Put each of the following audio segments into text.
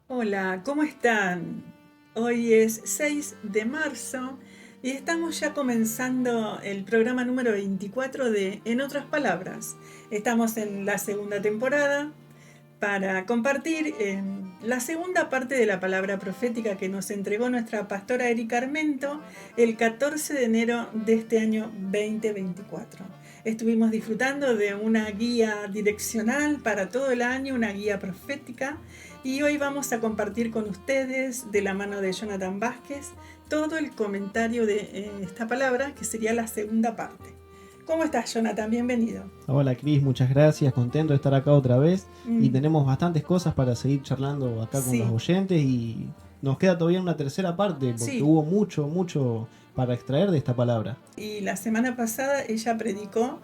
Hola, ¿cómo están? Hoy es 6 de marzo y estamos ya comenzando el programa número 24 de En otras palabras. Estamos en la segunda temporada para compartir la segunda parte de la palabra profética que nos entregó nuestra pastora Erika Armento el 14 de enero de este año 2024. Estuvimos disfrutando de una guía direccional para todo el año, una guía profética, y hoy vamos a compartir con ustedes, de la mano de Jonathan Vázquez, todo el comentario de esta palabra, que sería la segunda parte. ¿Cómo estás, Jonathan? Bienvenido. Hola Cris, muchas gracias, contento de estar acá otra vez y tenemos bastantes cosas para seguir charlando acá con los oyentes y nos queda todavía una tercera parte porque hubo mucho para extraer de esta palabra. Y la semana pasada ella predicó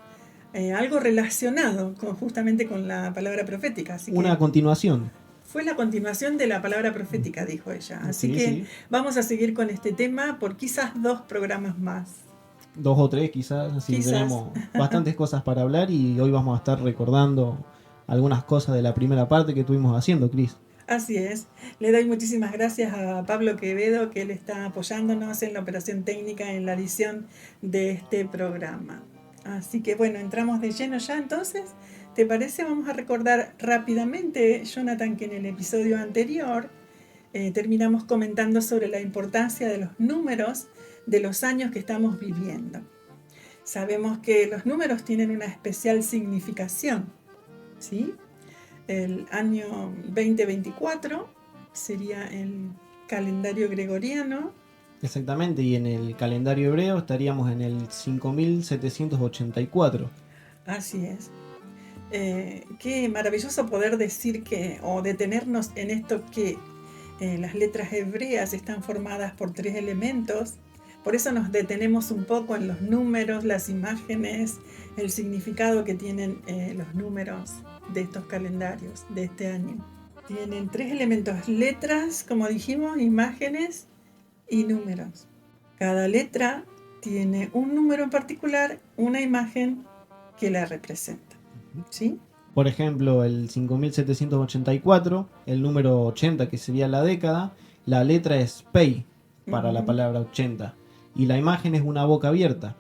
algo relacionado justamente con la palabra profética. Así una continuación. Fue la continuación de la palabra profética, dijo ella. Así que vamos a seguir con este tema por quizás 2 programas más. 2 o 3 quizás, así tenemos bastantes cosas para hablar y hoy vamos a estar recordando algunas cosas de la primera parte que estuvimos haciendo, Cris. Así es. Le doy muchísimas gracias a Pablo Quevedo, que él está apoyándonos en la operación técnica, en la edición de este programa. Así que bueno, entramos de lleno ya entonces. ¿Te parece? Vamos a recordar rápidamente, Jonathan, que en el episodio anterior terminamos comentando sobre la importancia de los números de los años que estamos viviendo. Sabemos que los números tienen una especial significación, ¿sí? El año 2024 sería el calendario gregoriano. Exactamente, y en el calendario hebreo estaríamos en el 5784. Así es. Qué maravilloso poder decir o detenernos en esto que las letras hebreas están formadas por 3 elementos. Por eso nos detenemos un poco en los números, las imágenes, el significado que tienen los números de estos calendarios de este año. Tienen 3 elementos: letras, como dijimos, imágenes y números. Cada letra tiene un número en particular, una imagen que la representa, ¿sí? Por ejemplo, el 5784, el número 80, que sería la década, la letra es Pei para la palabra 80 y la imagen es una boca abierta.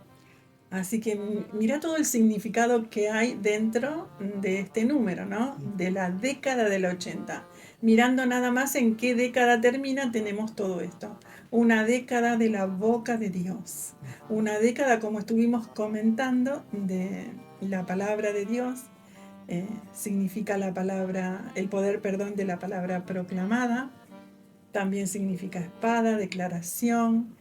Así que mira todo el significado que hay dentro de este número, ¿no? De la década del 80. Mirando nada más en qué década termina, tenemos todo esto. Una década de la boca de Dios. Una década, como estuvimos comentando, de la palabra de Dios. Significa la palabra, el poder, de la palabra proclamada. También significa espada, declaración,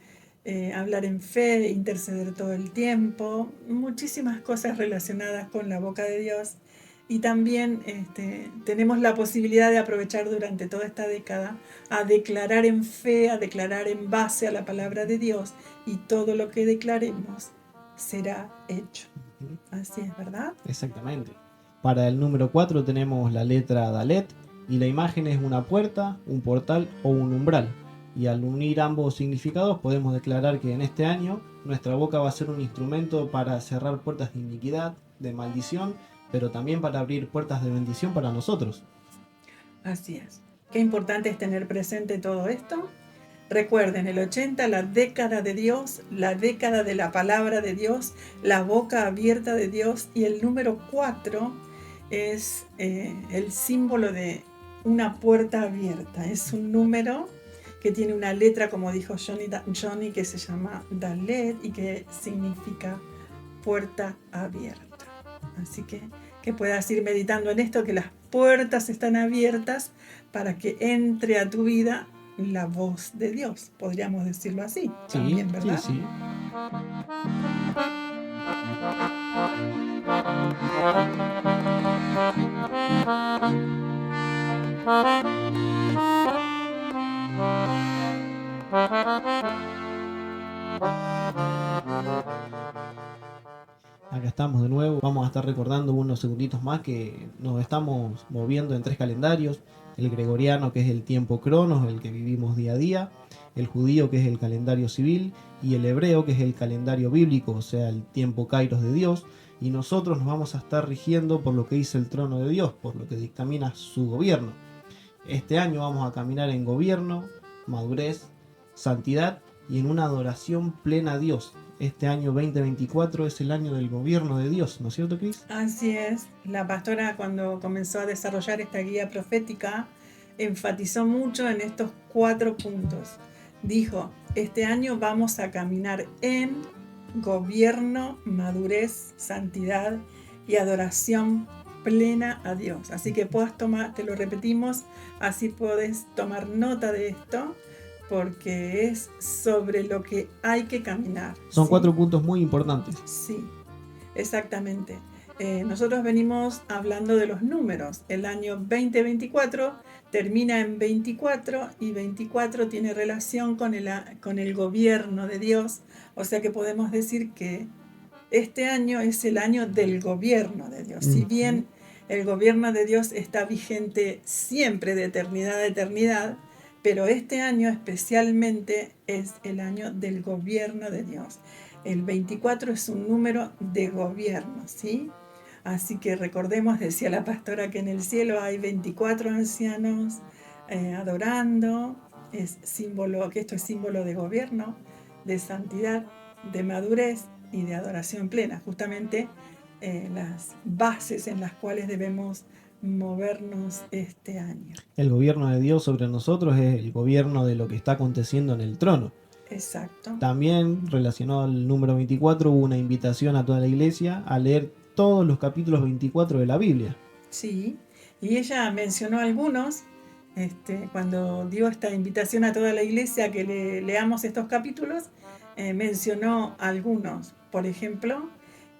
hablar en fe, interceder todo el tiempo, muchísimas cosas relacionadas con la boca de Dios. Y también tenemos la posibilidad de aprovechar durante toda esta década a declarar en fe, a declarar en base a la palabra de Dios, y todo lo que declaremos será hecho. Así es, ¿verdad? Exactamente. Para el número 4 tenemos la letra Dalet y la imagen es una puerta, un portal o un umbral. Y al unir ambos significados podemos declarar que en este año nuestra boca va a ser un instrumento para cerrar puertas de iniquidad, de maldición, pero también para abrir puertas de bendición para nosotros. Así es. Qué importante es tener presente todo esto. Recuerden, el 80, la década de Dios, la década de la palabra de Dios, la boca abierta de Dios, y el número 4 es el símbolo de una puerta abierta. Es un número que tiene una letra, como dijo Johnny, que se llama Dalet y que significa puerta abierta. Así que puedas ir meditando en esto, que las puertas están abiertas para que entre a tu vida la voz de Dios, podríamos decirlo así. Sí, también, ¿verdad? Sí. Acá estamos de nuevo, vamos a estar recordando unos segunditos más que nos estamos moviendo en 3 calendarios. el gregoriano, que es el tiempo cronos, el que vivimos día a día, el judío, que es el calendario civil, y el hebreo, que es el calendario bíblico, o sea, el tiempo kairos de Dios. Y nosotros nos vamos a estar rigiendo por lo que dice el trono de Dios, por lo que dictamina su gobierno. Este año vamos a caminar en gobierno, madurez, santidad y en una adoración plena a Dios. Este año 2024 es el año del gobierno de Dios, ¿no es cierto, Cris? Así es. La pastora, cuando comenzó a desarrollar esta guía profética, enfatizó mucho en estos 4 puntos. Dijo, este año vamos a caminar en gobierno, madurez, santidad y adoración plena a Dios. Así que puedas tomar, te lo repetimos, así puedes tomar nota de esto, porque es sobre lo que hay que caminar. Son ¿sí? 4 puntos muy importantes. Sí, exactamente. Nosotros venimos hablando de los números. El año 2024 termina en 24 y 24 tiene relación con el gobierno de Dios. O sea que podemos decir que este año es el año del gobierno de Dios. Si bien el gobierno de Dios está vigente siempre de eternidad a eternidad, pero este año especialmente es el año del gobierno de Dios. El 24 es un número de gobierno, ¿sí? Así que recordemos, decía la pastora, que en el cielo hay 24 ancianos adorando, que esto es símbolo de gobierno, de santidad, de madurez y de adoración plena, justamente las bases en las cuales debemos movernos este año. El gobierno de Dios sobre nosotros es el gobierno de lo que está aconteciendo en el trono. Exacto. También, relacionado al número 24, hubo una invitación a toda la iglesia a leer todos los capítulos 24 de la Biblia. Sí, y ella mencionó algunos, cuando dio esta invitación a toda la iglesia a que leamos estos capítulos, mencionó algunos. Por ejemplo,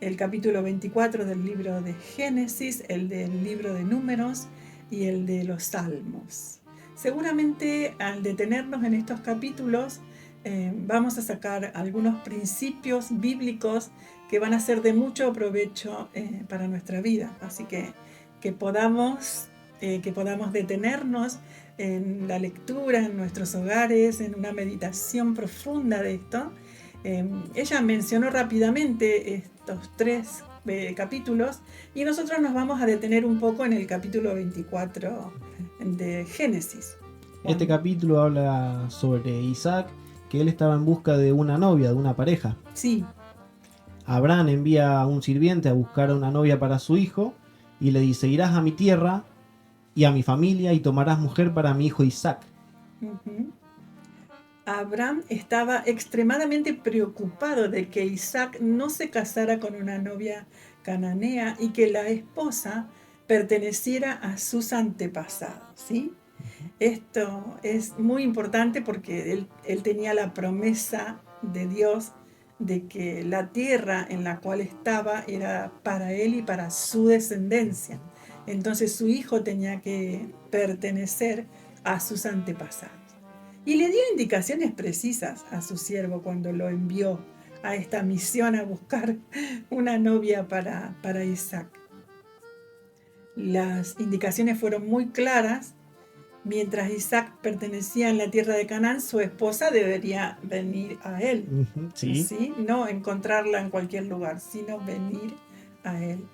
el capítulo 24 del libro de Génesis, el del libro de Números y el de los Salmos. Seguramente al detenernos en estos capítulos vamos a sacar algunos principios bíblicos que van a ser de mucho provecho para nuestra vida. Así que podamos detenernos en la lectura, en nuestros hogares, en una meditación profunda de esto. Ella mencionó rápidamente estos 3 capítulos y nosotros nos vamos a detener un poco en el capítulo 24 de Génesis. Este capítulo habla sobre Isaac, que él estaba en busca de una novia, de una pareja. Sí. Abraham envía a un sirviente a buscar a una novia para su hijo y le dice, irás a mi tierra y a mi familia y tomarás mujer para mi hijo Isaac. Uh-huh. Abraham estaba extremadamente preocupado de que Isaac no se casara con una novia cananea y que la esposa perteneciera a sus antepasados, ¿sí? Esto es muy importante porque él tenía la promesa de Dios de que la tierra en la cual estaba era para él y para su descendencia. Entonces su hijo tenía que pertenecer a sus antepasados. Y le dio indicaciones precisas a su siervo cuando lo envió a esta misión a buscar una novia para Isaac. Las indicaciones fueron muy claras. Mientras Isaac pertenecía en la tierra de Canaán, su esposa debería venir a él. Sí. ¿Sí? No encontrarla en cualquier lugar, sino venir a él.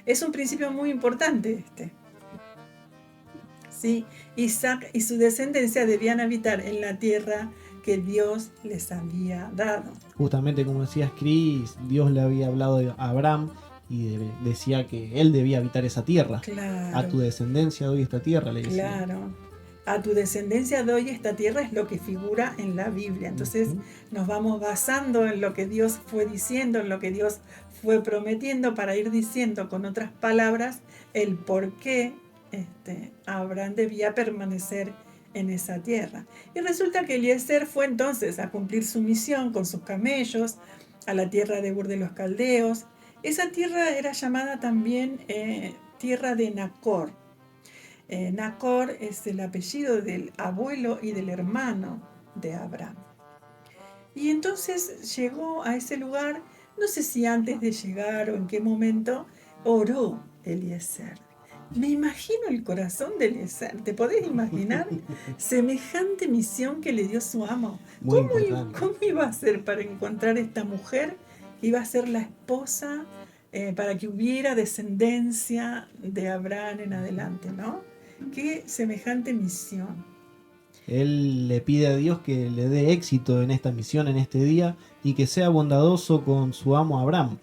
Es un principio muy importante este. ¿Sí? Isaac y su descendencia debían habitar en la tierra que Dios les había dado. Justamente como decías, Cris, Dios le había hablado a Abraham y decía que él debía habitar esa tierra. Claro. A tu descendencia doy esta tierra, le decía. Claro. A tu descendencia doy esta tierra es lo que figura en la Biblia. Entonces nos vamos basando en lo que Dios fue diciendo, en lo que Dios fue prometiendo, para ir diciendo con otras palabras el por qué Abraham debía permanecer en esa tierra. Y resulta que Eliezer fue entonces a cumplir su misión con sus camellos a la tierra de Ur de los Caldeos. Esa tierra era llamada también tierra de Nacor. Nacor es el apellido del abuelo y del hermano de Abraham. Y entonces llegó a ese lugar, no sé si antes de llegar o en qué momento, oró Eliezer. Me imagino el corazón de Eliezer. ¿Te podés imaginar semejante misión que le dio su amo? Muy importante. ¿Cómo iba a hacer para encontrar esta mujer que iba a ser la esposa para que hubiera descendencia de Abraham en adelante, ¿no? Qué semejante misión. Él le pide a Dios que le dé éxito en esta misión, en este día, y que sea bondadoso con su amo Abraham.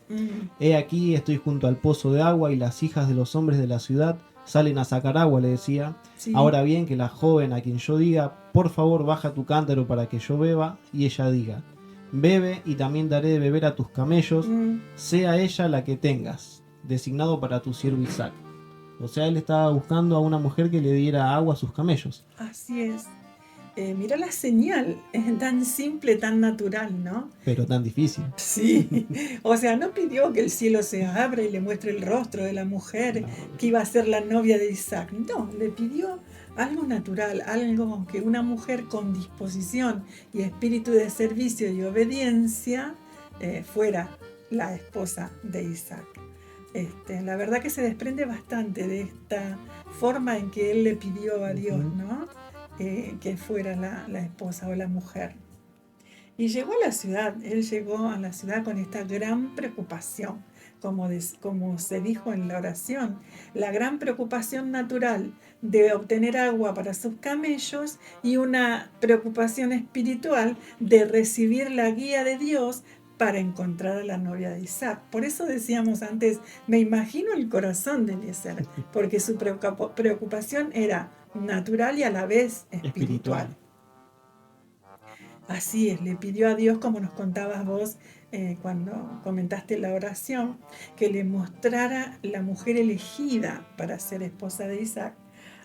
He aquí, estoy junto al pozo de agua y las hijas de los hombres de la ciudad salen a sacar agua, le decía. Sí. Ahora bien, que la joven a quien yo diga, por favor baja tu cántaro para que yo beba, y ella diga, bebe y también daré de beber a tus camellos, sea ella la que tengas, designado para tu siervo Isaac. O sea, él estaba buscando a una mujer que le diera agua a sus camellos. Así es. Mira la señal, es tan simple, tan natural, ¿no? Pero tan difícil. Sí, o sea, no pidió que el cielo se abra y le muestre el rostro de la mujer que iba a ser la novia de Isaac. No, le pidió algo natural, algo que una mujer con disposición y espíritu de servicio y obediencia fuera la esposa de Isaac. La verdad que se desprende bastante de esta forma en que él le pidió a Dios, ¿no? Que fuera la esposa o la mujer. Y llegó a la ciudad, él llegó a la ciudad con esta gran preocupación, como se dijo en la oración, la gran preocupación natural de obtener agua para sus camellos y una preocupación espiritual de recibir la guía de Dios para encontrar a la novia de Isaac. Por eso decíamos antes, me imagino el corazón de Eliezer, porque su preocupación era natural y a la vez espiritual. Así es, le pidió a Dios, como nos contabas vos cuando comentaste la oración, que le mostrara la mujer elegida para ser esposa de Isaac,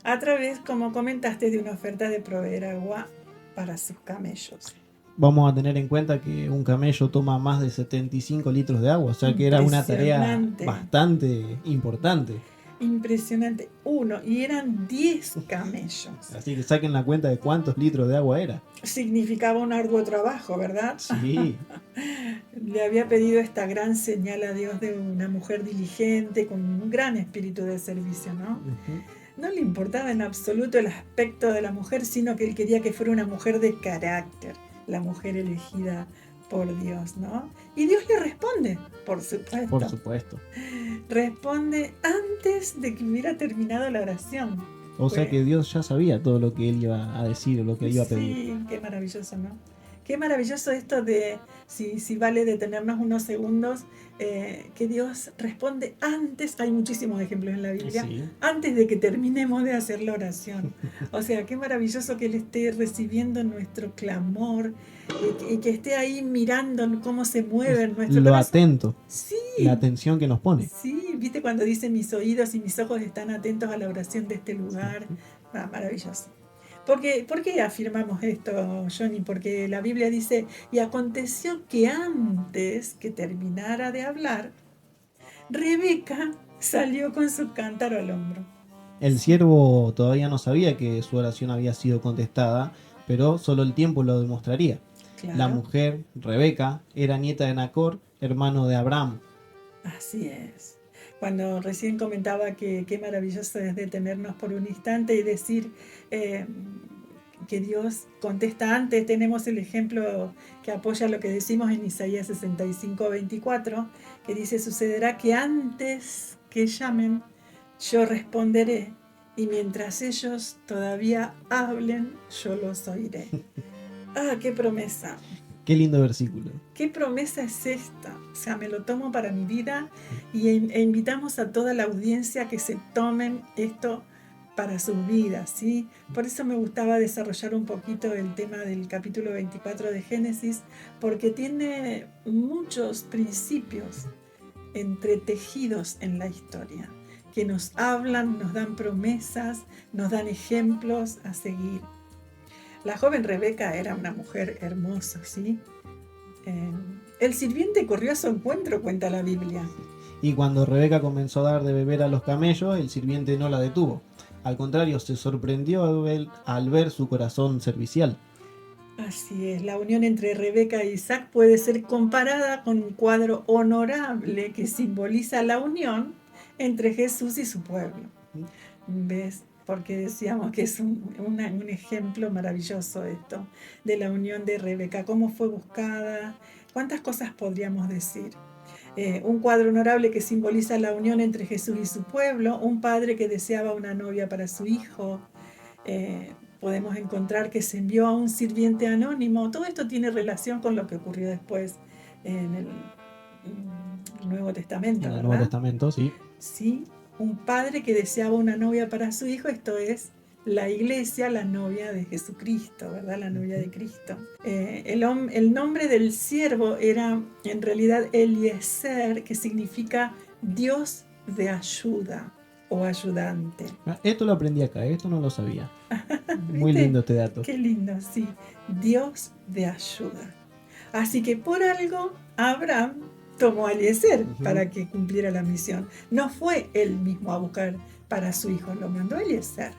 a través, como comentaste, de una oferta de proveer agua para sus camellos. Vamos a tener en cuenta que un camello toma más de 75 litros de agua, o sea que era una tarea bastante importante. Impresionante. Y eran 10 camellos. Así que saquen la cuenta de cuántos litros de agua era. Significaba un arduo trabajo, ¿verdad? Sí. Le había pedido esta gran señal a Dios de una mujer diligente, con un gran espíritu de servicio, ¿no? No le importaba en absoluto el aspecto de la mujer, sino que él quería que fuera una mujer de carácter, la mujer elegida por Dios, ¿no? Y Dios le responde, por supuesto. Por supuesto. Responde antes de que hubiera terminado la oración. O sea que Dios ya sabía todo lo que él iba a decir, lo que él iba a pedir. Sí, qué maravilloso, ¿no? Qué maravilloso esto de, si vale detenernos unos segundos, que Dios responde antes, hay muchísimos ejemplos en la Biblia, sí, antes de que terminemos de hacer la oración. O sea, qué maravilloso que Él esté recibiendo nuestro clamor y que esté ahí mirando cómo se mueve nuestro lo corazón. Atento, sí, la atención que nos pone. Sí, viste cuando dice mis oídos y mis ojos están atentos a la oración de este lugar. Maravilloso. ¿Por qué afirmamos esto, Johnny? Porque la Biblia dice, y aconteció que antes que terminara de hablar, Rebeca salió con su cántaro al hombro. El siervo todavía no sabía que su oración había sido contestada, pero solo el tiempo lo demostraría. Claro. La mujer, Rebeca, era nieta de Nacor, hermano de Abraham. Así es. Cuando recién comentaba que qué maravilloso es detenernos por un instante y decir que Dios contesta antes, tenemos el ejemplo que apoya lo que decimos en Isaías 65:24, que dice, sucederá que antes que llamen, yo responderé, y mientras ellos todavía hablen, yo los oiré. ¡Ah, qué promesa! Qué lindo versículo. ¿Qué promesa es esta? O sea, me lo tomo para mi vida e invitamos a toda la audiencia que se tomen esto para sus vidas, ¿sí? Por eso me gustaba desarrollar un poquito el tema del capítulo 24 de Génesis, porque tiene muchos principios entretejidos en la historia, que nos hablan, nos dan promesas, nos dan ejemplos a seguir. La joven Rebeca era una mujer hermosa, ¿sí? El sirviente corrió a su encuentro, cuenta la Biblia. Y cuando Rebeca comenzó a dar de beber a los camellos, el sirviente no la detuvo. Al contrario, se sorprendió al ver su corazón servicial. Así es, la unión entre Rebeca e Isaac puede ser comparada con un cuadro honorable que simboliza la unión entre Jesús y su pueblo. ¿Ves? Porque decíamos que es un ejemplo maravilloso esto, de la unión de Rebeca, cómo fue buscada, cuántas cosas podríamos decir. Un cuadro honorable que simboliza la unión entre Jesús y su pueblo, un padre que deseaba una novia para su hijo. Podemos encontrar que se envió a un sirviente anónimo. Todo esto tiene relación con lo que ocurrió después en el Nuevo Testamento, En el ¿verdad? Nuevo Testamento, sí. Sí, un padre que deseaba una novia para su hijo, esto es la iglesia, la novia de Jesucristo, ¿verdad? La novia de Cristo. El nombre del siervo era en realidad Eliezer, que significa Dios de ayuda o ayudante. Esto lo aprendí acá, esto no lo sabía. Muy ¿Viste? lindo este dato. Qué lindo, sí. Dios de ayuda. Así que por algo Abraham tomó a Eliezer para que cumpliera la misión. No fue él mismo a buscar para su hijo, lo mandó Eliezer,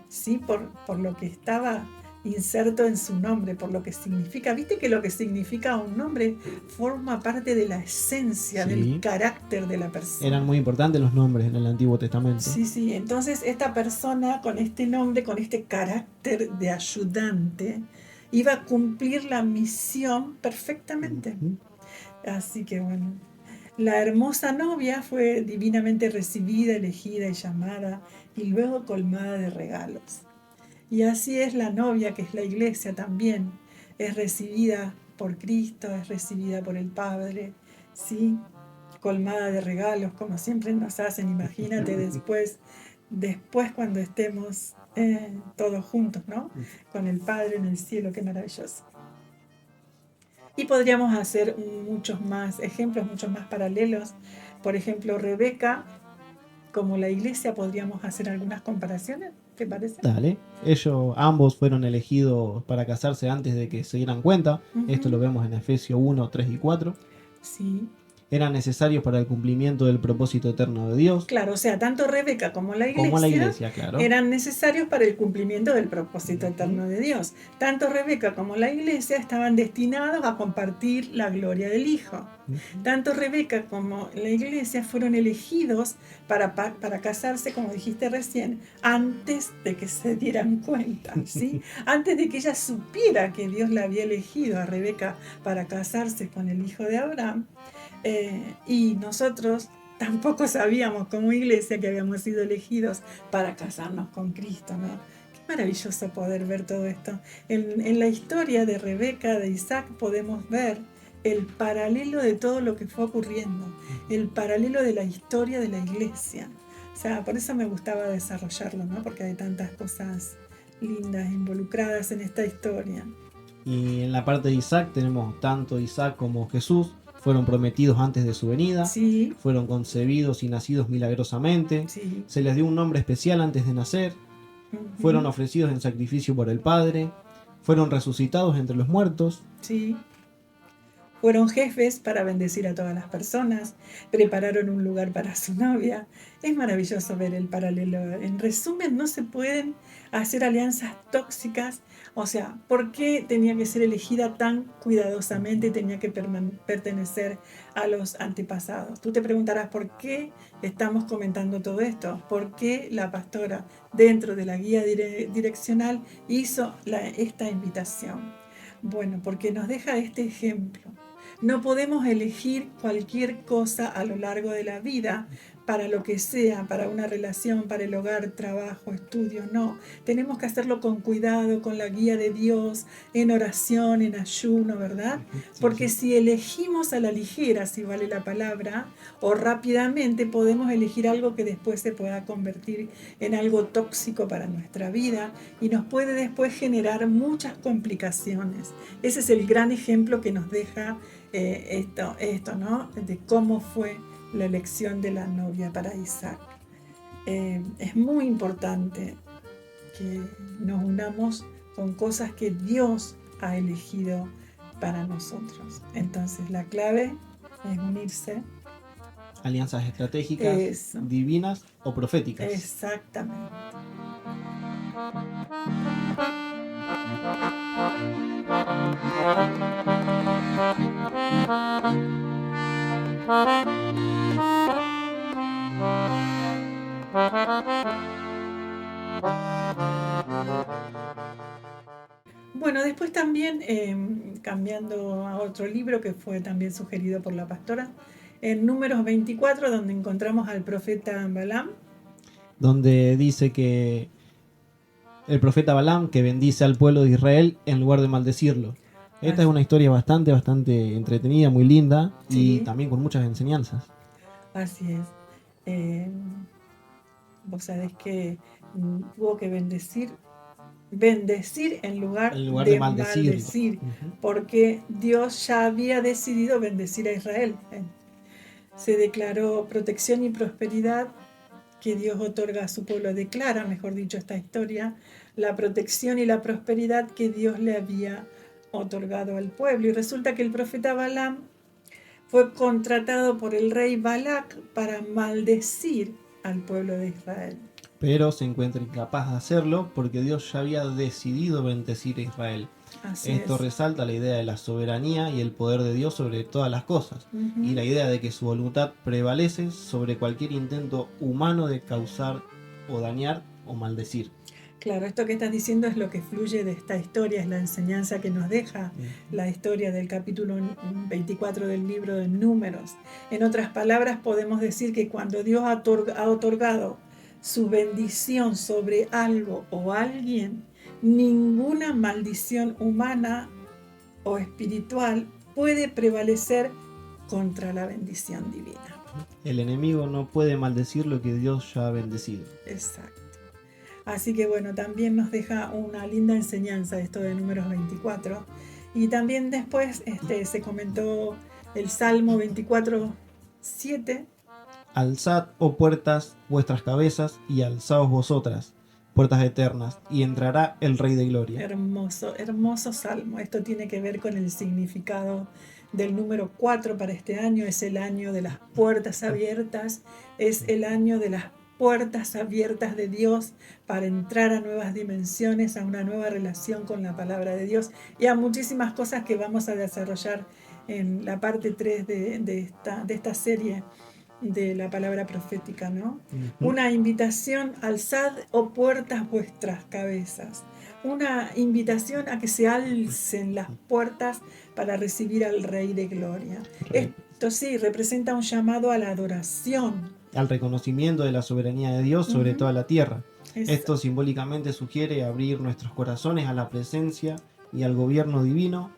¿sí? Por lo que estaba inserto en su nombre, por lo que significa. Viste que lo que significa un nombre forma parte de la esencia, Sí. del carácter de la persona. Eran muy importantes los nombres en el Antiguo Testamento. Sí, sí. Entonces esta persona con este nombre, con este carácter de ayudante, iba a cumplir la misión perfectamente. Así que bueno, la hermosa novia fue divinamente recibida, elegida y llamada, y luego colmada de regalos. Y así es la novia, que es la iglesia también, es recibida por Cristo, es recibida por el Padre, ¿sí? Colmada de regalos, como siempre nos hacen. Imagínate después cuando estemos todos juntos, ¿no? Con el Padre en el cielo, qué maravilloso. Y podríamos hacer muchos más ejemplos, muchos más paralelos. Por ejemplo, Rebeca, como la iglesia, podríamos hacer algunas comparaciones, ¿te parece? Dale. Ellos ambos fueron elegidos para casarse antes de que se dieran cuenta. Esto lo vemos en Efesios 1, 3 y 4. Sí. Eran necesarios para el cumplimiento del propósito eterno de Dios. Claro, o sea, tanto Rebeca como la iglesia, claro. eran necesarios para el cumplimiento del propósito eterno de Dios. Tanto Rebeca como la iglesia estaban destinados a compartir la gloria del Hijo. Tanto Rebeca como la iglesia fueron elegidos para casarse, como dijiste recién, antes de que se dieran cuenta, ¿sí? Antes de que ella supiera que Dios la había elegido a Rebeca para casarse con el hijo de Abraham. Y nosotros tampoco sabíamos como iglesia que habíamos sido elegidos para casarnos con Cristo, ¿no? Qué maravilloso poder ver todo esto. En la historia de Rebeca, de Isaac, podemos ver el paralelo de todo lo que fue ocurriendo, el paralelo de la historia de la iglesia. O sea, por eso me gustaba desarrollarlo, ¿no? Porque hay tantas cosas lindas involucradas en esta historia. Y en la parte de Isaac tenemos tanto Isaac como Jesús. Fueron prometidos antes de su venida, sí. Fueron concebidos y nacidos milagrosamente, sí. Se les dio un nombre especial antes de nacer, fueron ofrecidos en sacrificio por el Padre, fueron resucitados entre los muertos. Sí. Fueron jefes para bendecir a todas las personas, prepararon un lugar para su novia. Es maravilloso ver el paralelo. En resumen, no se pueden hacer alianzas tóxicas. O sea, ¿por qué tenía que ser elegida tan cuidadosamente? Tenía que pertenecer a los antepasados. Tú te preguntarás por qué estamos comentando todo esto. ¿Por qué la pastora, dentro de la guía direccional, hizo esta invitación? Bueno, porque nos deja este ejemplo. No podemos elegir cualquier cosa a lo largo de la vida, para lo que sea, para una relación, para el hogar, trabajo, estudio, no. Tenemos que hacerlo con cuidado, con la guía de Dios, en oración, en ayuno, ¿verdad? Porque si elegimos a la ligera, si vale la palabra, o rápidamente, podemos elegir algo que después se pueda convertir en algo tóxico para nuestra vida y nos puede después generar muchas complicaciones. Ese es el gran ejemplo que nos deja esto, ¿no? De cómo fue la elección de la novia para Isaac. Es muy importante que nos unamos con cosas que Dios ha elegido para nosotros. Entonces la clave es unirse. Alianzas estratégicas, divinas o proféticas. Exactamente. Bueno, después también, cambiando a otro libro que fue también sugerido por la pastora, en Números 24, donde encontramos al profeta Balaam. Donde dice que el profeta Balaam que bendice al pueblo de Israel en lugar de maldecirlo. Esta es una historia bastante entretenida, muy linda y Sí. también con muchas enseñanzas. Así es. Vos sabés que tuvo que bendecir en lugar de de maldecir, Uh-huh. porque Dios ya había decidido bendecir a Israel. Se declaró protección y prosperidad que Dios otorga a su pueblo, declara, mejor dicho, esta historia, la protección y la prosperidad que Dios le había otorgado al pueblo. Y resulta que el profeta Balaam fue contratado por el rey Balac para maldecir al pueblo de Israel. Pero se encuentra incapaz de hacerlo porque Dios ya había decidido bendecir a Israel. Esto resalta la idea de la soberanía y el poder de Dios sobre todas las cosas, y la idea de que su voluntad prevalece sobre cualquier intento humano de causar o dañar o maldecir. Claro, esto que estás diciendo es lo que fluye de esta historia, es la enseñanza que nos deja la historia del capítulo 24 del libro de Números. En otras palabras, podemos decir que cuando Dios ha otorgado su bendición sobre algo o alguien, ninguna maldición humana o espiritual puede prevalecer contra la bendición divina. El enemigo no puede maldecir lo que Dios ya ha bendecido. Exacto. Así que bueno, también nos deja una linda enseñanza esto de Números 24. Y también después se comentó el Salmo 24:7. Alzad, oh puertas, vuestras cabezas, y alzaos vosotras, puertas eternas, y entrará el Rey de Gloria. Hermoso, hermoso salmo. Esto tiene que ver con el significado del número 4 para este año. Es el año de las puertas abiertas, es el año de las puertas abiertas de Dios para entrar a nuevas dimensiones, a una nueva relación con la palabra de Dios y a muchísimas cosas que vamos a desarrollar en la parte 3 de esta serie de la palabra profética, ¿no? Una invitación: alzad, oh puertas, vuestras cabezas. Una invitación a que se alcen las puertas para recibir al Rey de Gloria. Esto sí representa un llamado a la adoración, al reconocimiento de la soberanía de Dios sobre toda la tierra. Esto simbólicamente sugiere abrir nuestros corazones a la presencia y al gobierno divino,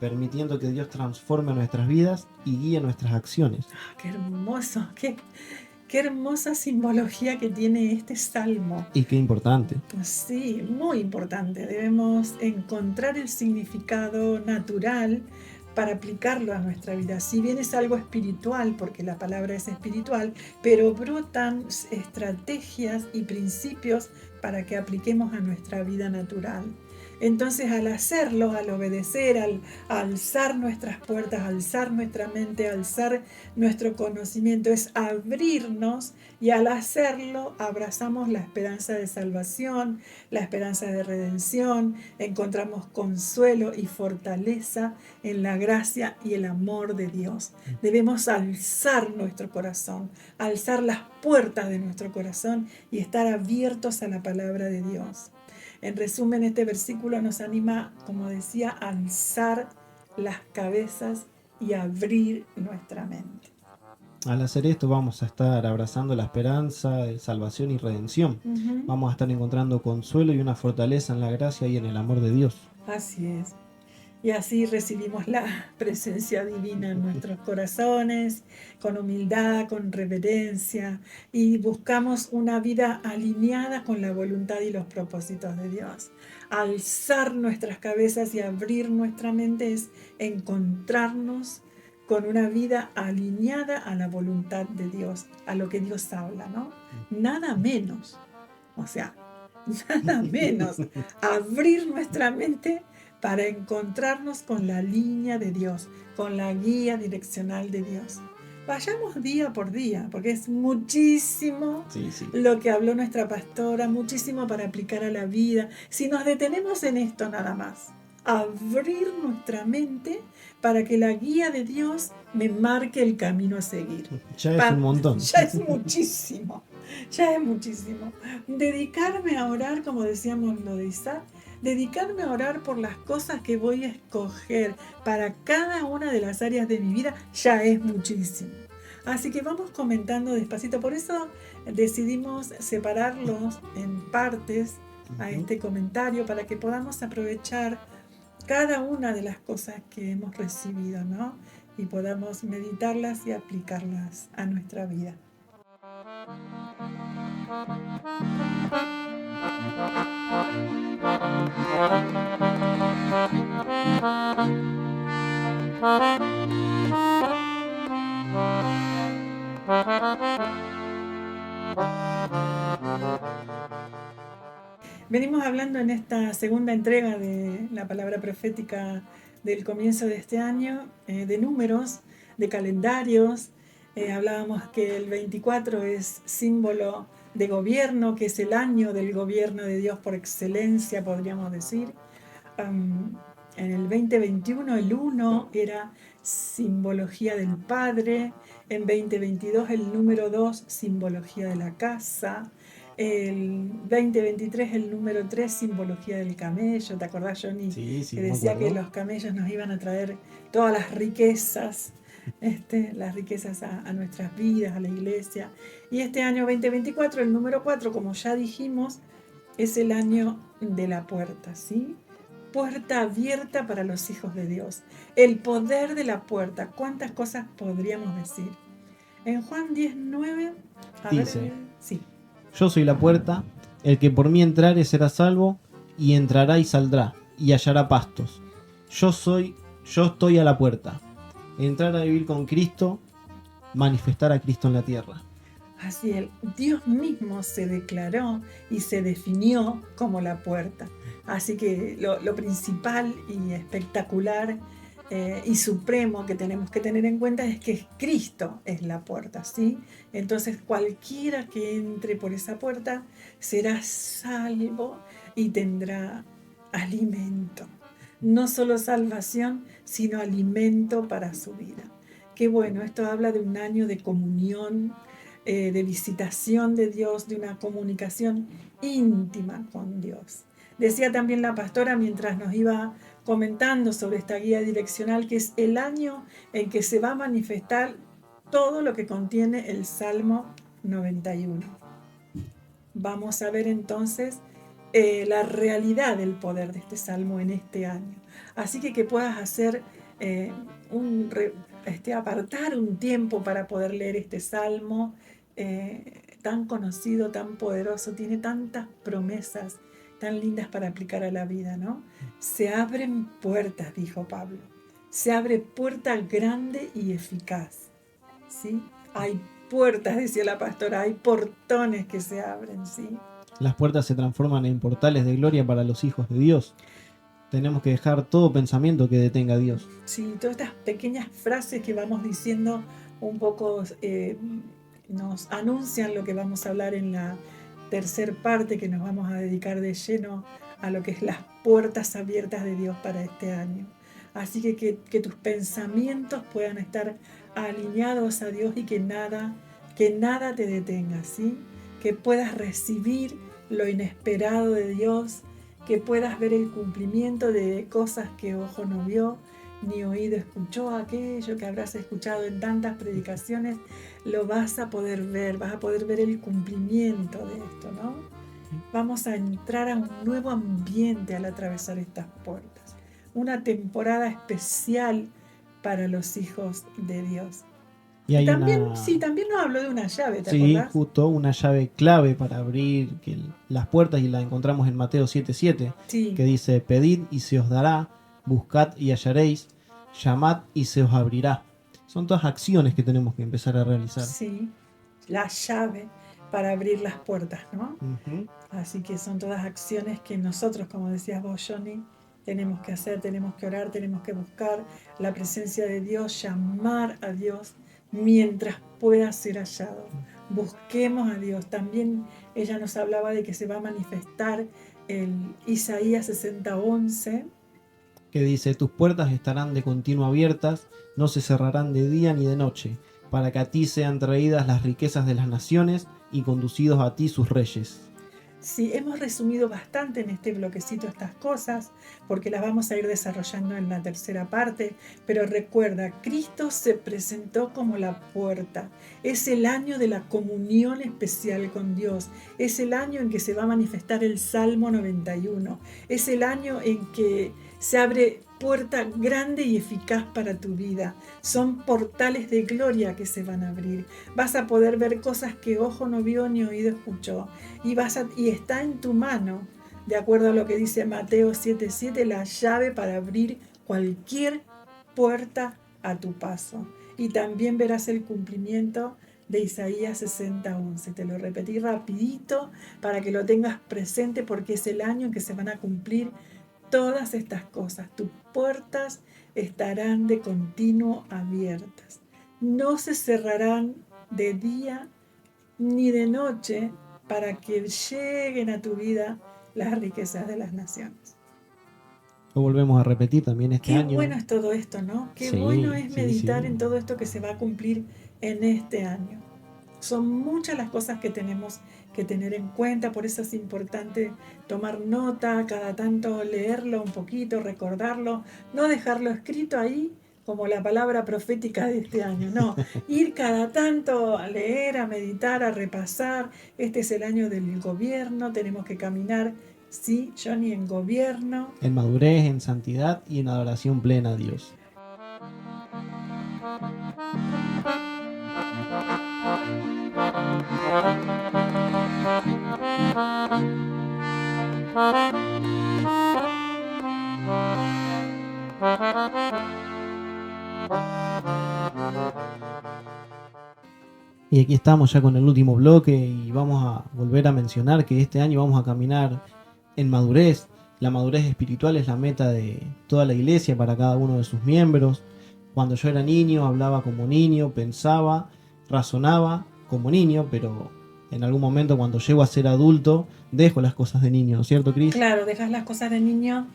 permitiendo que Dios transforme nuestras vidas y guíe nuestras acciones. ¡Qué hermoso! ¡Qué hermosa simbología que tiene este salmo! Y qué importante. Sí, muy importante. Debemos encontrar el significado natural para aplicarlo a nuestra vida. Si bien es algo espiritual, porque la palabra es espiritual, pero brotan estrategias y principios para que apliquemos a nuestra vida natural. Entonces, al hacerlo, al obedecer, al alzar nuestras puertas, alzar nuestra mente, alzar nuestro conocimiento, es abrirnos, y al hacerlo abrazamos la esperanza de salvación, la esperanza de redención, encontramos consuelo y fortaleza en la gracia y el amor de Dios. Debemos alzar nuestro corazón, alzar las puertas de nuestro corazón y estar abiertos a la palabra de Dios. En resumen, este versículo nos anima, como decía, a alzar las cabezas y abrir nuestra mente. Al hacer esto vamos a estar abrazando la esperanza de salvación y redención. Vamos a estar encontrando consuelo y una fortaleza en la gracia y en el amor de Dios. Así es. Y así recibimos la presencia divina en nuestros corazones, con humildad, con reverencia, y buscamos una vida alineada con la voluntad y los propósitos de Dios. Alzar nuestras cabezas y abrir nuestra mente es encontrarnos con una vida alineada a la voluntad de Dios, a lo que Dios habla, ¿no? Nada menos. O sea, nada menos. Abrir nuestra mente para encontrarnos con la línea de Dios, con la guía direccional de Dios. Vayamos día por día, porque es muchísimo lo que habló nuestra pastora, muchísimo para aplicar a la vida. Si nos detenemos en esto nada más, abrir nuestra mente para que la guía de Dios me marque el camino a seguir. Ya es un montón. Ya es muchísimo, ya es muchísimo. Dedicarme a orar, como decíamos lo de Isaac, dedicarme a orar por las cosas que voy a escoger para cada una de las áreas de mi vida, ya es muchísimo. Así que vamos comentando despacito. Por eso decidimos separarlos en partes a este comentario para que podamos aprovechar cada una de las cosas que hemos recibido, ¿no? Y podamos meditarlas y aplicarlas a nuestra vida. Venimos hablando en esta segunda entrega de la palabra profética del comienzo de este año, de números, de calendarios. Hablábamos que el 24 es símbolo de gobierno, que es el año del gobierno de Dios por excelencia, podríamos decir. En el 2021 el 1 era simbología del Padre, en 2022 el número 2, simbología de la casa, el 2023 el número 3, simbología del camello. ¿Te acordás, Johnny? Sí, Que decía que los camellos nos iban a traer todas las riquezas, a nuestras vidas, a la iglesia. Y este año 2024, el número 4, como ya dijimos, es el año de la puerta, ¿sí? Puerta abierta para los hijos de Dios. El poder de la puerta. ¿Cuántas cosas podríamos decir? En Juan 10:9 dice: sí. Yo soy la puerta, el que por mí entrare será salvo, y entrará y saldrá, y hallará pastos. Yo estoy a la puerta. Entrar a vivir con Cristo, manifestar a Cristo en la tierra. Así es, Dios mismo se declaró y se definió como la puerta. Así que lo principal y espectacular y supremo que tenemos que tener en cuenta es que Cristo es la puerta, ¿sí? Entonces cualquiera que entre por esa puerta será salvo y tendrá alimento. No solo salvación, sino alimento para su vida. Qué bueno, esto habla de un año de comunión, de visitación de Dios, de una comunicación íntima con Dios. Decía también la pastora mientras nos iba comentando sobre esta guía direccional que es el año en que se va a manifestar todo lo que contiene el Salmo 91. Vamos a ver entonces la realidad del poder de este salmo en este año. Así que puedas hacer apartar un tiempo para poder leer este salmo tan conocido, tan poderoso, tiene tantas promesas tan lindas para aplicar a la vida, ¿no? Se abren puertas, dijo Pablo. Se abre puerta grande y eficaz, ¿sí? Hay puertas, decía la pastora, hay portones que se abren, ¿sí? Las puertas se transforman en portales de gloria para los hijos de Dios. Tenemos que dejar todo pensamiento que detenga a Dios. Sí, todas estas pequeñas frases que vamos diciendo un poco nos anuncian lo que vamos a hablar en la tercer parte, que nos vamos a dedicar de lleno a lo que es las puertas abiertas de Dios para este año. Así que tus pensamientos puedan estar alineados a Dios y que nada te detenga, ¿sí? Que puedas recibir lo inesperado de Dios, que puedas ver el cumplimiento de cosas que ojo no vio, ni oído escuchó, aquello que habrás escuchado en tantas predicaciones, lo vas a poder ver el cumplimiento de esto, ¿no? Vamos a entrar a un nuevo ambiente al atravesar estas puertas. Una temporada especial para los hijos de Dios. Y también nos habló de una llave, ¿te acordás? Sí, justo una llave clave para abrir las puertas, y la encontramos en Mateo 7:7, que dice: pedid y se os dará, buscad y hallaréis, llamad y se os abrirá. Son todas acciones que tenemos que empezar a realizar. Sí, la llave para abrir las puertas, ¿no? Uh-huh. Así que son todas acciones que nosotros, como decías vos, Johnny, tenemos que hacer, tenemos que orar, tenemos que buscar la presencia de Dios, llamar a Dios mientras pueda ser hallado. Busquemos a Dios. También ella nos hablaba de que se va a manifestar el Isaías 60:11, que dice: tus puertas estarán de continuo abiertas, no se cerrarán de día ni de noche, para que a ti sean traídas las riquezas de las naciones y conducidos a ti sus reyes. Sí, hemos resumido bastante en este bloquecito estas cosas, porque las vamos a ir desarrollando en la tercera parte, pero recuerda, Cristo se presentó como la puerta. Es el año de la comunión especial con Dios, es el año en que se va a manifestar el Salmo 91, es el año en que se abre puerta grande y eficaz para tu vida. Son portales de gloria que se van a abrir. Vas a poder ver cosas que ojo no vio ni oído escuchó. Y está en tu mano, de acuerdo a lo que dice Mateo 7:7, la llave para abrir cualquier puerta a tu paso. Y también verás el cumplimiento de Isaías 60:11. Te lo repetí rapidito para que lo tengas presente, porque es el año en que se van a cumplir todas estas cosas. Tus puertas estarán de continuo abiertas. No se cerrarán de día ni de noche, para que lleguen a tu vida las riquezas de las naciones. Lo volvemos a repetir también este Qué año. bueno es todo esto, ¿no? Qué Sí, bueno es sí, meditar sí. en todo esto que se va a cumplir en este año. Son muchas las cosas que tenemos que tener en cuenta, por eso es importante tomar nota, cada tanto leerlo un poquito, recordarlo, no dejarlo escrito ahí como la palabra profética de este año, no, ir cada tanto a leer, a meditar, a repasar. Este es el año del gobierno, tenemos que caminar, sí, Johnny, en gobierno. En madurez, en santidad y en adoración plena a Dios. Y aquí estamos ya con el último bloque y vamos a volver a mencionar que este año vamos a caminar en madurez. La madurez espiritual es la meta de toda la iglesia para cada uno de sus miembros. Cuando yo era niño hablaba como niño, pensaba, razonaba como niño, pero en algún momento cuando llego a ser adulto dejo las cosas de niño, ¿cierto, Cris? Claro, dejas las cosas de niño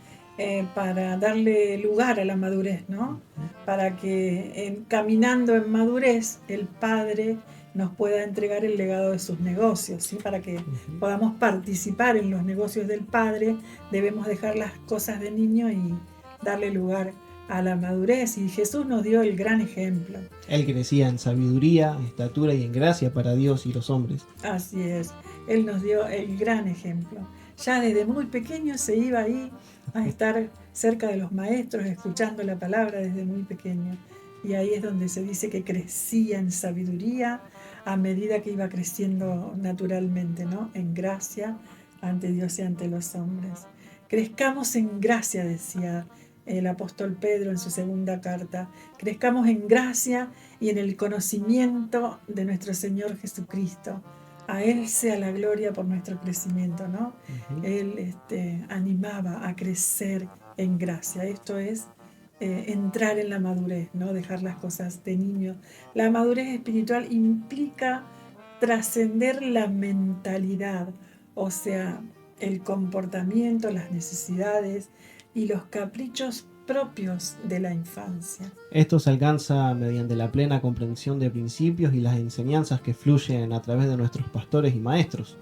para darle lugar a la madurez, ¿no? Para que caminando en madurez el Padre nos pueda entregar el legado de sus negocios, ¿sí? Para que podamos participar en los negocios del Padre, debemos dejar las cosas de niño y darle lugar a la madurez. Y Jesús nos dio el gran ejemplo. Él crecía en sabiduría, estatura y en gracia para Dios y los hombres. Así es, Él nos dio el gran ejemplo. Ya desde muy pequeño se iba ahí a estar cerca de los maestros, escuchando la palabra desde muy pequeño. Y ahí es donde se dice que crecía en sabiduría a medida que iba creciendo naturalmente, ¿no? En gracia ante Dios y ante los hombres. Crezcamos en gracia, decía el apóstol Pedro en su segunda carta. Crezcamos en gracia y en el conocimiento de nuestro Señor Jesucristo. A Él sea la gloria por nuestro crecimiento, ¿no? Él animaba a crecer en gracia. Esto es entrar en la madurez, ¿no? Dejar las cosas de niño. La madurez espiritual implica trascender la mentalidad, o sea, el comportamiento, las necesidades y los caprichos propios de la infancia. Esto se alcanza mediante la plena comprensión de principios y las enseñanzas que fluyen a través de nuestros pastores y maestros.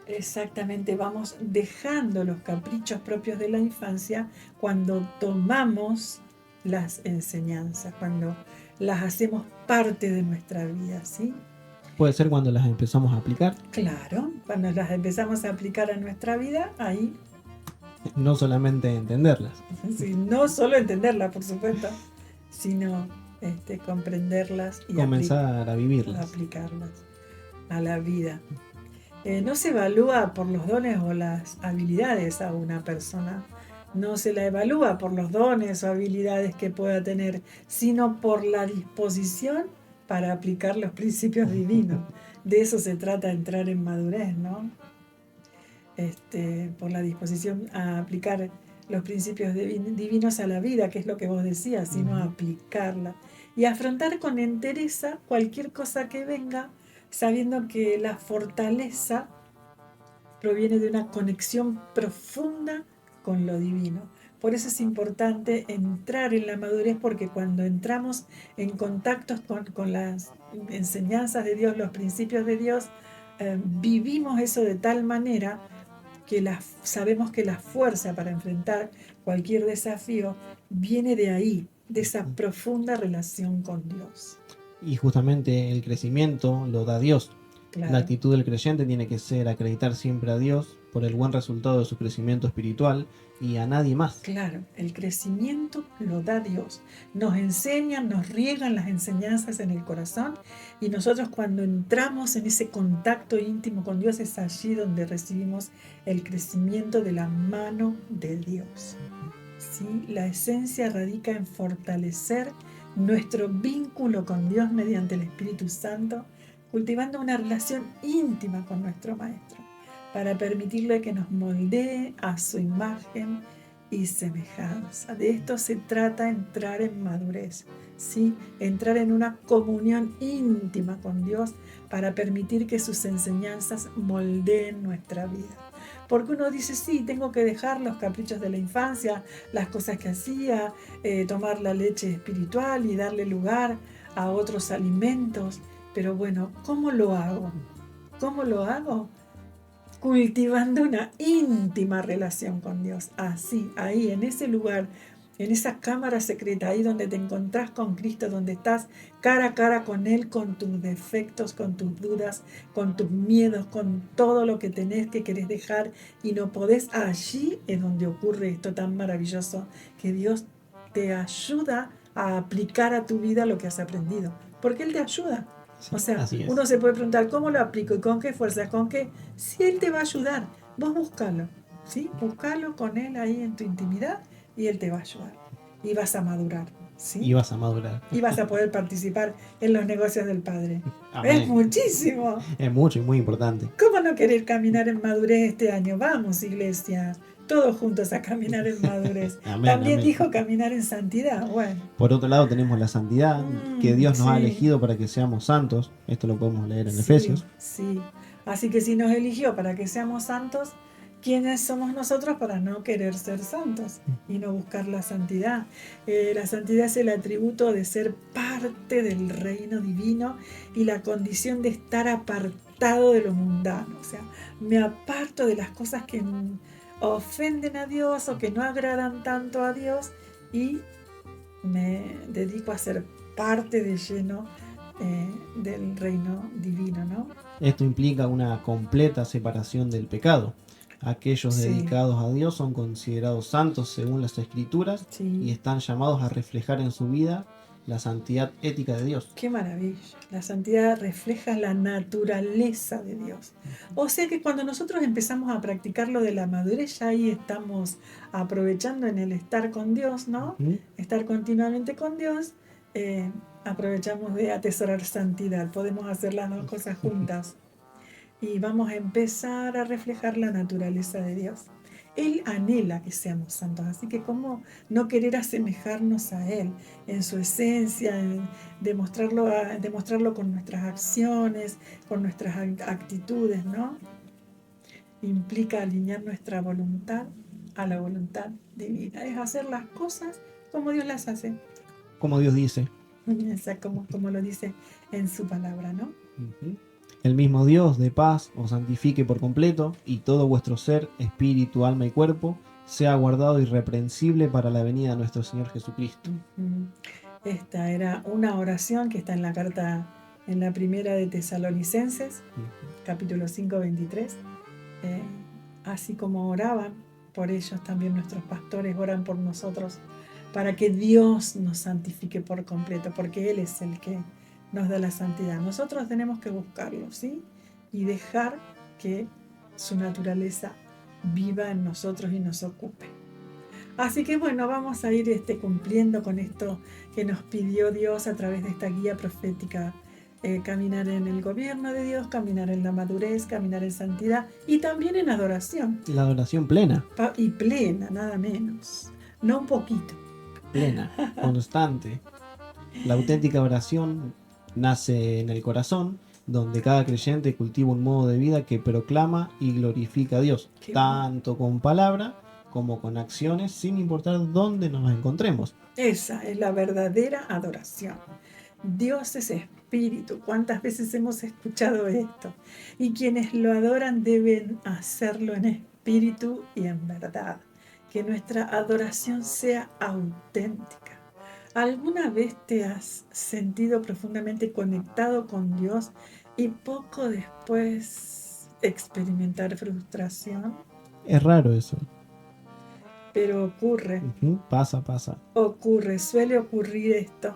Exactamente, vamos dejando los caprichos propios de la infancia cuando tomamos las enseñanzas, cuando las hacemos parte de nuestra vida, ¿sí? Puede ser cuando las empezamos a aplicar. Claro, cuando las empezamos a aplicar a nuestra vida, ahí No solamente entenderlas. sí, no solo entenderlas, por supuesto, sino comprenderlas y comenzar a vivirlas. aplicarlas a la vida. No se evalúa por los dones o las habilidades a una persona, no se la evalúa por los dones o habilidades que pueda tener, sino por la disposición para aplicar los principios divinos. De eso se trata, entrar en madurez, ¿no? Por la disposición a aplicar los principios divinos a la vida, que es lo que vos decías, sino a aplicarla y afrontar con entereza cualquier cosa que venga, sabiendo que la fortaleza proviene de una conexión profunda con lo divino. Por eso es importante entrar en la madurez, porque cuando entramos en contactos con las enseñanzas de Dios, los principios de Dios, vivimos eso de tal manera que sabemos que la fuerza para enfrentar cualquier desafío viene de ahí, de esa profunda relación con Dios. Y justamente el crecimiento lo da Dios. Claro. La actitud del creyente tiene que ser acreditar siempre a Dios por el buen resultado de su crecimiento espiritual y a nadie más. Claro, el crecimiento lo da Dios. Nos enseñan, nos riegan las enseñanzas en el corazón, y nosotros cuando entramos en ese contacto íntimo con Dios es allí donde recibimos el crecimiento de la mano de Dios. ¿Sí? La esencia radica en fortalecer nuestro vínculo con Dios mediante el Espíritu Santo, cultivando una relación íntima con nuestro Maestro, para permitirle que nos moldee a su imagen y semejanza. De esto se trata, entrar en madurez, ¿sí? Entrar en una comunión íntima con Dios para permitir que sus enseñanzas moldeen nuestra vida. Porque uno dice, sí, tengo que dejar los caprichos de la infancia, las cosas que hacía, tomar la leche espiritual y darle lugar a otros alimentos. Pero bueno, ¿cómo lo hago? ¿Cómo lo hago? Cultivando una íntima relación con Dios. Así, ahí, en ese lugar, en esa cámara secreta, ahí donde te encontrás con Cristo, donde estás cara a cara con Él, con tus defectos, con tus dudas, con tus miedos, con todo lo que tenés que querés dejar y no podés. Allí es donde ocurre esto tan maravilloso, que Dios te ayuda a aplicar a tu vida lo que has aprendido, porque Él te ayuda. Sí, o sea, así es. uno se puede preguntar, ¿cómo lo aplico? ¿Y con qué fuerza? ¿Con qué? Si Él te va a ayudar, vos buscalo, ¿sí? Buscalo con Él ahí en tu intimidad y Él te va a ayudar. Y vas a madurar, ¿sí? Y vas a madurar. Y vas a poder participar en los negocios del Padre. Amén. Es muchísimo. Es mucho y muy importante. ¿Cómo no querer caminar en madurez este año? Vamos, iglesia, todos juntos a caminar en madurez. Amén, También amén. dijo caminar en santidad. Bueno, Por otro lado tenemos la santidad, que Dios nos ha sí. elegido para que seamos santos. Esto lo podemos leer en Sí, Efesios. sí. Así que si nos eligió para que seamos santos, ¿quiénes somos nosotros para no querer ser santos y no buscar la santidad? La santidad es el atributo de ser parte del reino divino y la condición de estar apartado de lo mundano. O sea, me aparto de las cosas que ofenden a Dios o que no agradan tanto a Dios y me dedico a ser parte de lleno del reino divino, ¿no? Esto implica una completa separación del pecado. Aquellos Sí. dedicados a Dios son considerados santos según las Escrituras Sí. y están llamados a reflejar en su vida la santidad ética de Dios. ¡Qué maravilla! La santidad refleja la naturaleza de Dios. O sea que cuando nosotros empezamos a practicar lo de la madurez, ya ahí estamos aprovechando en el estar con Dios, ¿no? Estar continuamente con Dios, aprovechamos de atesorar santidad. Podemos hacer las dos cosas juntas. Y vamos a empezar a reflejar la naturaleza de Dios. Él anhela que seamos santos, así que cómo no querer asemejarnos a Él en su esencia, en demostrarlo con nuestras acciones, con nuestras actitudes, ¿no? Implica alinear nuestra voluntad a la voluntad divina, es hacer las cosas como Dios las hace. Como Dios dice. O sea, como lo dice en su palabra, ¿no? El mismo Dios de paz os santifique por completo, y todo vuestro ser, espíritu, alma y cuerpo, sea guardado irreprensible para la venida de nuestro Señor Jesucristo. Esta era una oración que está en la carta, en la primera de Tesalonicenses, capítulo 5, 23. Así como oraban por ellos, también nuestros pastores oran por nosotros, para que Dios nos santifique por completo, porque Él es el que nos da la santidad. Nosotros tenemos que buscarlo, ¿sí? Y dejar que su naturaleza viva en nosotros y nos ocupe. Así que bueno, vamos a ir cumpliendo con esto que nos pidió Dios a través de esta guía profética. Caminar en el gobierno de Dios, caminar en la madurez, caminar en santidad y también en adoración. La adoración plena. Y plena, nada menos. No un poquito. Plena, constante. La auténtica oración nace en el corazón, donde cada creyente cultiva un modo de vida que proclama y glorifica a Dios, tanto con palabra como con acciones sin importar dónde nos encontremos. Esa es la verdadera adoración. Dios es espíritu. ¿Cuántas veces hemos escuchado esto? Y quienes lo adoran deben hacerlo en espíritu y en verdad. Que nuestra adoración sea auténtica. ¿Alguna vez te has sentido profundamente conectado con Dios y poco después experimentar frustración? Es raro eso. Pero ocurre. Pasa. Suele ocurrir esto,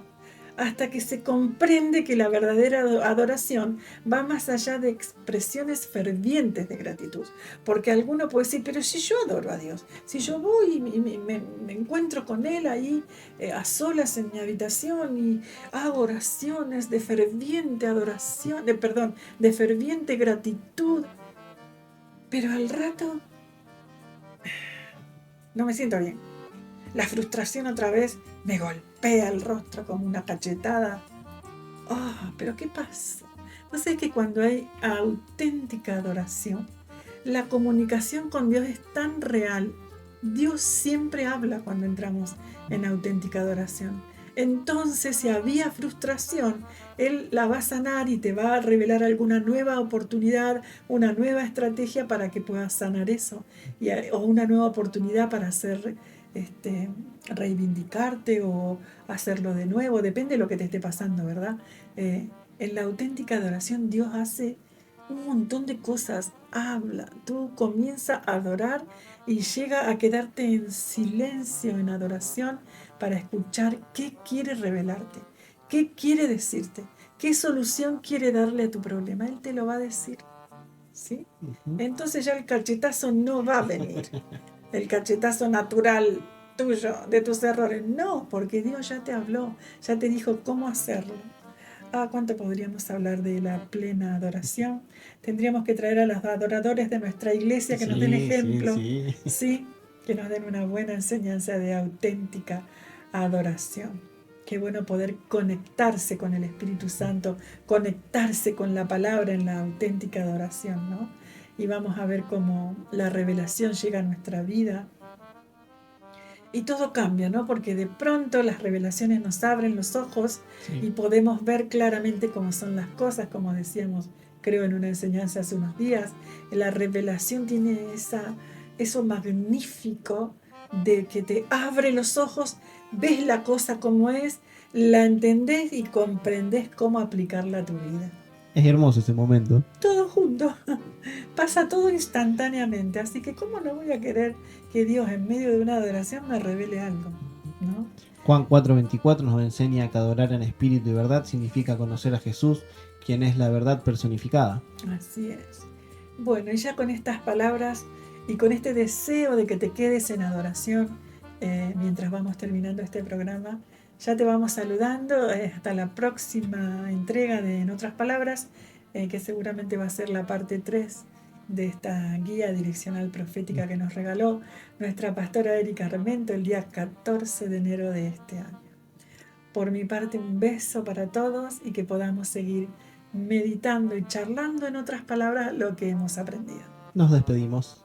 hasta que se comprende que la verdadera adoración va más allá de expresiones fervientes de gratitud. Porque alguno puede decir, pero si yo adoro a Dios, si yo voy y me encuentro con Él ahí a solas en mi habitación y hago oraciones de ferviente adoración, de ferviente gratitud, pero al rato no me siento bien. La frustración otra vez me golpea el rostro como una cachetada. Pero ¿qué pasa? Vos sabés que cuando hay auténtica adoración, la comunicación con Dios es tan real. Dios siempre habla cuando entramos en auténtica adoración. Entonces, si había frustración, Él la va a sanar y te va a revelar alguna nueva oportunidad, una nueva estrategia para que puedas sanar eso, o una nueva oportunidad para hacer reivindicarte o hacerlo de nuevo, depende de lo que te esté pasando, ¿verdad? En la auténtica adoración Dios hace un montón de cosas, habla, tú comienzas a adorar y llega a quedarte en silencio, en adoración, para escuchar qué quiere revelarte, qué quiere decirte, qué solución quiere darle a tu problema. Él te lo va a decir, ¿sí? Entonces ya el cachetazo no va a venir, el cachetazo natural tuyo, de tus errores. No, porque Dios ya te habló, ya te dijo cómo hacerlo. ¿Cuánto podríamos hablar de la plena adoración? Tendríamos que traer a los adoradores de nuestra iglesia que nos den ejemplo, sí, que nos den una buena enseñanza de auténtica adoración. Qué bueno poder conectarse con el Espíritu Santo, conectarse con la palabra en la auténtica adoración, ¿no? Y vamos a ver cómo la revelación llega a nuestra vida. Y todo cambia, ¿no? Porque de pronto las revelaciones nos abren los ojos y podemos ver claramente cómo son las cosas, como decíamos, creo en una enseñanza hace unos días. La revelación tiene eso magnífico de que te abre los ojos, ves la cosa como es, la entendés y comprendés cómo aplicarla a tu vida. Es hermoso ese momento. Todo junto. Pasa todo instantáneamente. Así que ¿cómo no voy a querer que Dios en medio de una adoración me revele algo? ¿No? Juan 4:24 nos enseña que adorar en espíritu y verdad significa conocer a Jesús, quien es la verdad personificada. Así es. Bueno, y ya con estas palabras y con este deseo de que te quedes en adoración mientras vamos terminando este programa, ya te vamos saludando hasta la próxima entrega de En otras palabras, que seguramente va a ser la parte 3 de esta guía direccional profética que nos regaló nuestra pastora Erika Armento el día 14 de enero de este año. Por mi parte, un beso para todos y que podamos seguir meditando y charlando, en otras palabras, lo que hemos aprendido. Nos despedimos.